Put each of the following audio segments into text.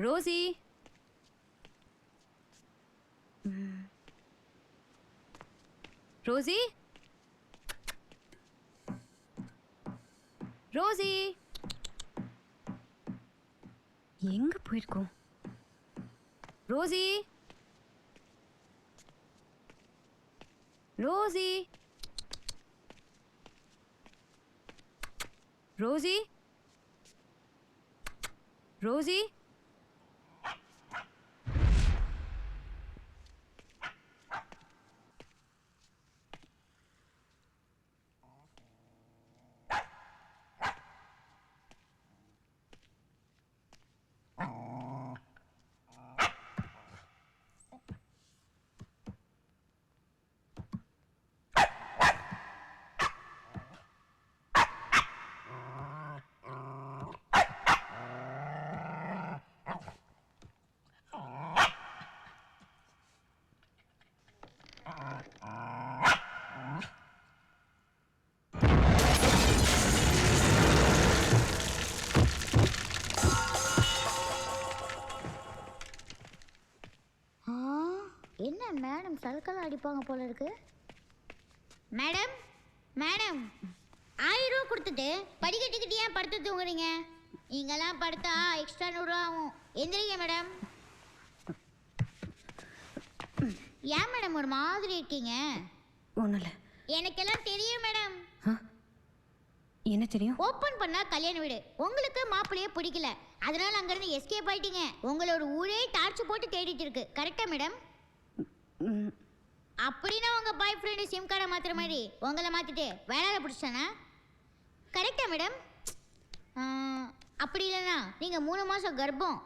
Rousey Rousey Rousey எங்க போயிருக்கோம்? Rousey Rousey Rousey Rousey என்ன மேடம் சல்கல் அடிப்பாங்க போல இருக்கு. மேடம் மேடம் 1000 ரூபா கொடுத்துட்டு படிக்கட்டுக்கிட்டு ஏன் படுத்து தூங்குறீங்க? நீங்களாம் படுத்தா எக்ஸ்ட்ரா 100 ரூபா ஆகும். எந்திரிங்க மேடம். ஏன் மேடம் ஒரு மாதிரி இருக்கீங்க? ஒன்றும் இல்லை. எனக்கெல்லாம் தெரியும் மேடம். என்ன தெரியும்? ஓப்பன் பண்ணா கல்யாண வீடு. உங்களுக்கு மாப்பிள்ளையே பிடிக்கல, அதனால அங்கிருந்து எஸ்கேப் ஆயிட்டீங்க. உங்களோட ஊரே டார்ச் போட்டு தேடிட்டு இருக்கு. கரெக்டா மேடம்? அப்படின்னா உங்க பாய் ஃப்ரெண்டு சிம் கார்டை மாத்துற மாதிரி உங்களை மாத்திட்டு வேலையில பிடிச்சானா? கரெக்டா மேடம்? அப்படி இல்லைன்னா நீங்க 3 மாசம் கர்ப்பம்,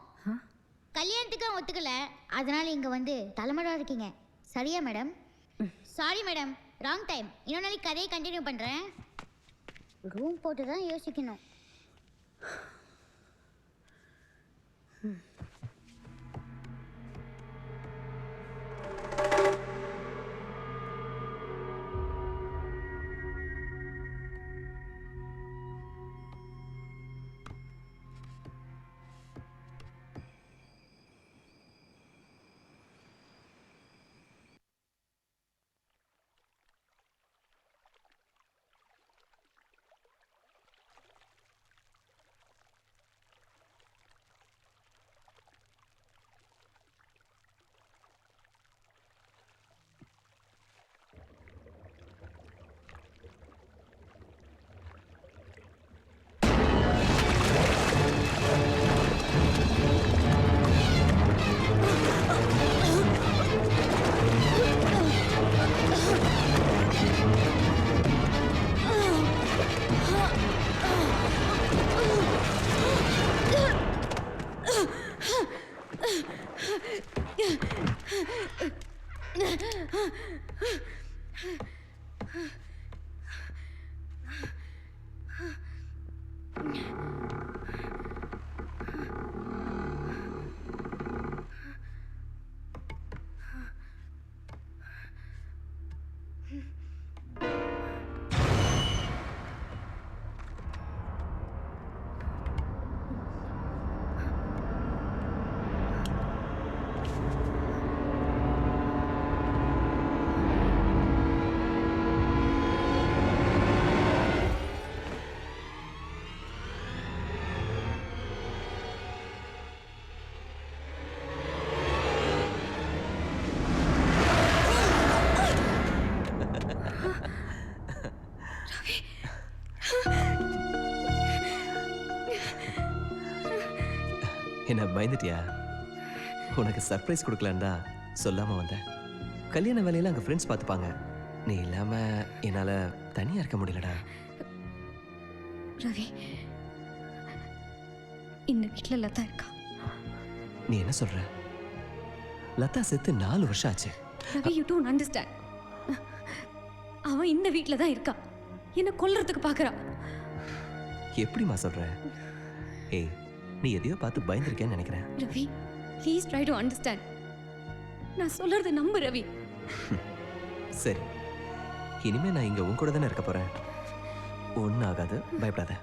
கல்யாணத்துக்கு ஒத்துக்கல, அதனால இங்க வந்து தலைமடா இருக்கீங்க. சரியா madam? Sorry madam, wrong time. இன்னொரு நாளைக்கு கதையை கண்டினியூ பண்றேன். ரூம் போட்டு தான் யோசிக்கணும். என்ன பயந்துட்டியா? உனக்கு சர்ப்ரைஸ் கொடுக்கலான்னு தான் சொல்லாம வந்தேன். கல்யாண வேலையில அங்க ஃப்ரெண்ட்ஸ் பார்த்துப்பாங்க. நீ இல்லாம என்னால தனியா இருக்க முடியலடா. ரவி, இந்த வீட்டில் லதா இருக்கா? நீ என்ன சொல்ற? லதா செத்து 4 வருஷம் ஆச்சு. Ravi, you don't understand. அவன் இந்த வீட்டில் தான் இருக்கா. என்ன கொல்றதுக்கு பார்க்கறா. எப்படிமா சொல்ற? ஏய், நீ எதையோ பார்த்து பயந்துருக்கேன்னு நினைக்கிறேன். Ravi, please try to understand. நான் சொல்றது நம்பு ரவி. சரி, இனிமே நான் இங்க உன் கூட தானே இருக்க போறேன். ஒன்னும் ஆகாது, பயப்படாத.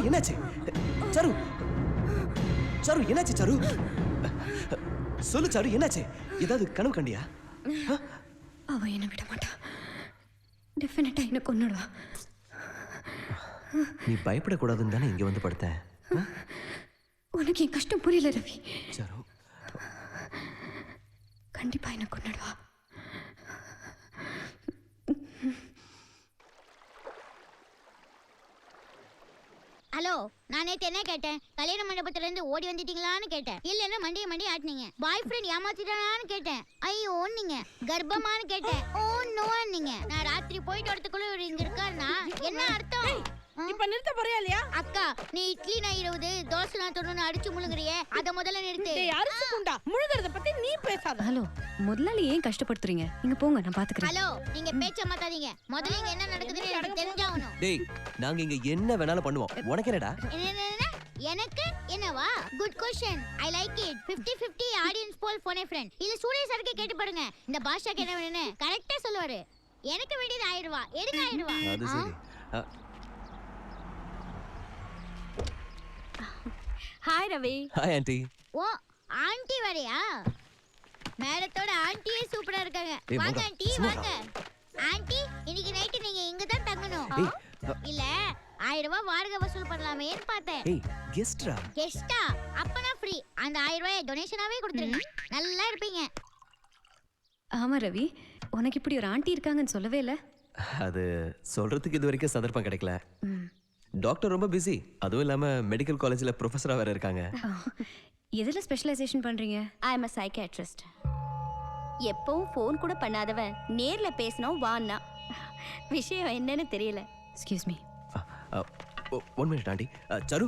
என்னாச்சு? சாரு சாரு என்னாச்சு சாரு? சொல்லு சாரு, என்னாச்சு? ஏதாவது கனவு கண்டியா? அவ என்ன விட மாட்டா. டெஃபினட்டா என்ன கொன்னுடுவா. நீ பயப்படக்கூடாதுன்னு தானே இங்க வந்து படுத்தேன். உனக்கு என் கஷ்டம் புரியல ரவி. சாரு கண்டிப்பா என்ன கொன்னுடுவா. ஹலோ, நான் நேத்து என்ன கேட்டேன்? கல்யாண மண்டபத்துல இருந்து ஓடி வந்துட்டீங்களான்னு கேட்டேன். இல்லன்னா மண்டைய ஆட்டினீங்க. பாய் ஃப்ரெண்ட் ஏமாத்திட்டானான்னு கேட்டேன். ஐயோ நீங்க கர்ப்பமான்னு கேட்டேன். ஓ நோ நீங்க. நான் ராத்திரி போயிட்டு வரதுக்குள்ள இவர் இங்க இருக்காருன்னா என்ன அர்த்தம்? இப்ப நிறுத்த போறியா இல்லையா? அக்கா, நீ இட்லி நான் 20 தோசை நான் 90 அடிச்சு முழுங்குறியே, அத முதல்ல நிறுத்து. டேய் அரிசி குண்டா, முழுகிறத பத்தி நீ பேசாத. ஹலோ, முதலாளி ஏன் கஷ்டப்படுத்துறீங்க? நீங்க போங்க, நான் பாத்துக்கிறேன். ஹலோ, நீங்க பேச்ச மாத்தாதீங்க. முதல்ல இங்க என்ன நடக்குதுன்னு எனக்கு தெரிஞ்சாகணும். டேய், நாங்க இங்க என்ன வேணாலும் பண்ணுவோம். உனக்கு என்னடா? என்ன எனக்கு என்னவா? Good question. I like it. 50-50 audience poll phone a friend. இல்ல சூரிய சரக்கு கேட்டு பாருங்க. இந்த பாஷாக்கு என்ன வேணும்னு கரெக்ட்டா சொல்லுவாரு. எனக்கு வேண்டியது 1000 ரூபாய். எடுங்க 1000 ரூபாய். அது சரி. ஹாய் ரவி. Hi aunty. ஓ, ஆன்ட்டி வரையா? மேடத்தோட ஆன்ட்டியே சூப்பரா இருக்காங்க. ஏய், வாங்க மங்கா, ஆன்ட்டி, சும்மா வாங்க. ஆன்ட்டி, இன்னைக்கு நைட் நீங்க இங்க தான் தங்கணும். ஏய், இல்ல 1000 ரூபாய் வாடகை வசூல் பண்ணலாமேன்னு பார்த்தேன். ஏய், கெஸ்ட்ரா. கெஸ்டா? அப்பனா ஃப்ரீ. அந்த 1000 ரூபாய் டொனேஷனாவே கொடுத்துருங்க. நல்லா இருப்பீங்க. ஆமா ரவி, உனக்கு இப்படி ஒரு ஆண்டி இருக்காங்கன்னு சொல்லவே இல்ல. அது சொல்றதுக்கு இது வரைக்கும் சந்தர்ப்பம் கிடைக்கல. டாக்டர் ரொம்ப பிஸி. அதுவும் இல்லாம மெடிக்கல் காலேஜ்ல ப்ரொஃபஸரா வேற இருக்காங்க. எதுல ஸ்பெஷலைசேஷன் பண்றீங்க? I am a psychiatrist. எப்பவும் ஃபோன் கூட பண்ணாதவன் நேர்ல பேசணும் வான்னா விஷயம் என்னன்னு தெரியல. Excuse me. 1 minute aunty. Saru,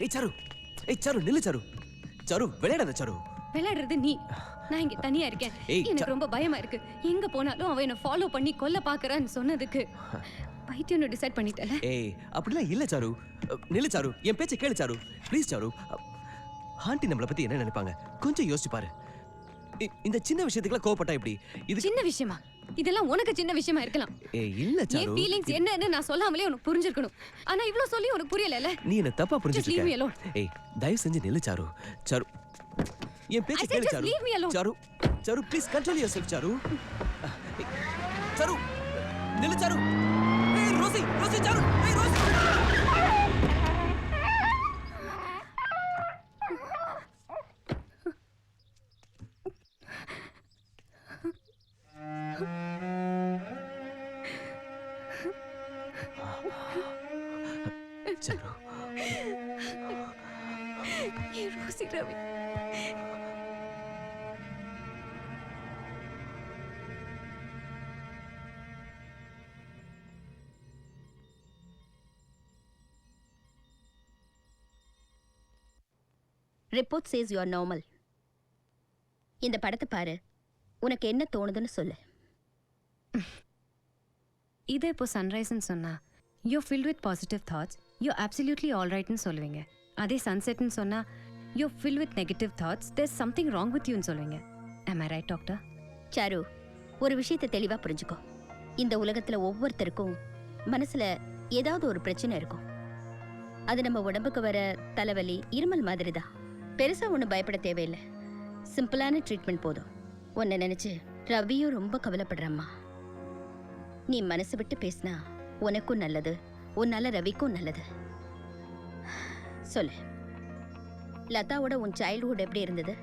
ஏய் சரு, நில்லு சரு. சரு, விளையாடாத சரு. விளையாடுறது நீ. நான் இங்க தனியா இருக்கேன். ஏய், எனக்கு ரொம்ப பயமா இருக்கு. எங்க போனாலும் அவ என்ன ஃபாலோ பண்ணி கொல்ல பாக்குறான்னு சொன்னதுக்கு பைத்தியம்னு டிசைட் பண்ணிட்டல. ஏய், அப்படிலாம் இல்ல சாரு. நில்லு சாரு, என் பேச்சை கேளு சாரு. Please sir. ஆண்டி நம்மளை பத்தி என்ன நினைப்பாங்க கொஞ்சம் யோசிச்சு பாரு. இந்த சின்ன விஷயத்துக்குலாம் கோவப்பட்டா எப்படி? இது சின்ன விஷயமா? இதெல்லாம் உனக்கு சின்ன விஷயமா இருக்கலாம். ஏய் இல்ல என் சாரு. ஃபீலிங்ஸ் என்னன்னு நான் சொல்லாமலே உனக்கு புரிஞ்சிருக்கணும். ஆனா இவ்ளோ சொல்லி உனக்கு புரியலல. நீ என்ன தப்பா புரிஞ்சிட்டு Just leave me இருக்க. alone. ஏய், தயவு செஞ்சு நில்லு சாரு. சாரு, என் பேச்சை I said கேளு just Charu. leave me alone. Charu, Charu, please control yourself Charu. ஏய், சாரு, நில்லு சாரு. ஏய் ரோசி, ரோசி சாரு. ஏய் ரோசி. சாரு. ஏ Rosie Ravi. Report says you are normal. இந்த படத்தை பாரு, உனக்கு என்ன தோணுதுன்னு சொல்லு. இதே இப்போ சன்ரைஸ்ன்னு சொன்னா you filled with positive thoughts, you absolutely all ரைட்னு சொல்லுவீங்க. அதே சன்செட்னு சொன்னா you fill with negative thoughts, there's something wrong with யூன்னு சொல்லுவீங்க. am I right doctor? Charu, ஒரு விஷயத்தை தெளிவா புரிஞ்சுக்கோ. இந்த உலகத்துல ஒவ்வொருத்தருக்கும் மனசுல ஏதாவது ஒரு பிரச்சனை இருக்கும். அது நம்ம உடம்புக்கு வர தலைவலி, இருமல் மாதிரி தான். பெருசா ஒன்றும் பயப்பட தேவையில்லை. சிம்பிளான ட்ரீட்மெண்ட் போதும். உன்னை நினைச்சு ரவியும் ரொம்ப கவலைப்படுறம்மா. நீ மனசு விட்டு பேசினா உனக்கும் நல்லது, உன்னால ரவிக்கும் நல்லது. சொல்லு, லதாவோட உன் சைல்ட்ஹுட் எப்படி இருந்தது?